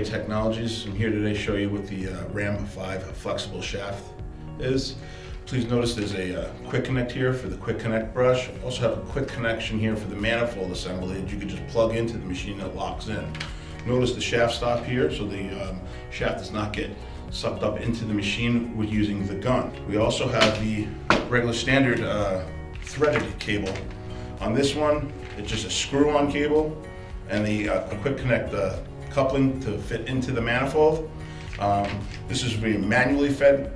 Batkay Technologies. I'm here today to show you what the RAM-5 flexible shaft is. Please notice there's a quick connect here for the quick connect brush. I also have a quick connection here for the manifold assembly that you can just plug into the machine that locks in. Notice the shaft stop here, so the shaft does not get sucked up into the machine with using the gun. We also have the regular standard threaded cable. On this one, it's just a screw-on cable and the quick connect coupling to fit into the manifold. This is a manually fed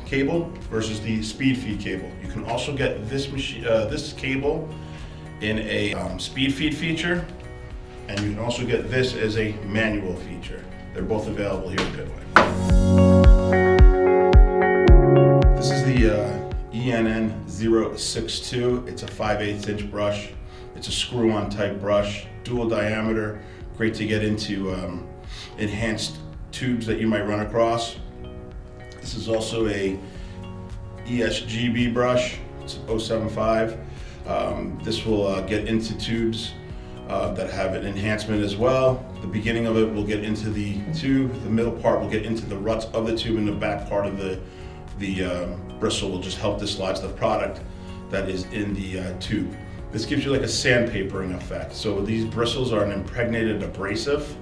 cable versus the speed feed cable. You can also get this cable in a speed feed feature, and you can also get this as a manual feature. They're both available here at Batkay. This is the ENN062. It's a 5/8 inch brush. It's a screw-on type brush, dual diameter, great to get into enhanced tubes that you might run across. This is also a ESGB brush. It's an 075. This will get into tubes that have an enhancement as well. The beginning of it will get into the tube, the middle part will get into the ruts of the tube, and the back part of the bristle will just help dislodge the product that is in the tube. This gives you like a sandpapering effect. So these bristles are an impregnated abrasive,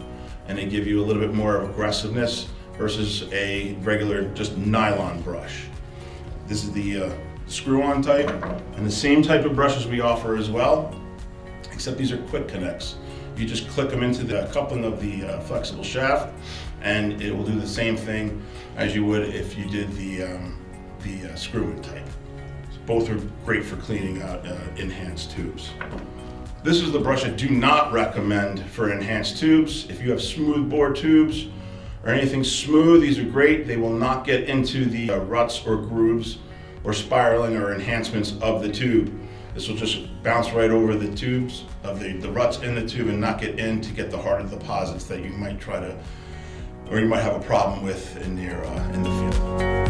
and they give you a little bit more of aggressiveness versus a regular just nylon brush. This is the screw-on type, and the same type of brushes we offer as well, except these are quick connects. You just click them into the coupling of the flexible shaft, and it will do the same thing as you would if you did the screw-in type. Both are great for cleaning out enhanced tubes. This is the brush I do not recommend for enhanced tubes. If you have smooth bore tubes or anything smooth, these are great. They will not get into the ruts or grooves or spiraling or enhancements of the tube. This will just bounce right over the tubes of the ruts in the tube and not get in to get the harder deposits that you might try to, or you might have a problem with in the field.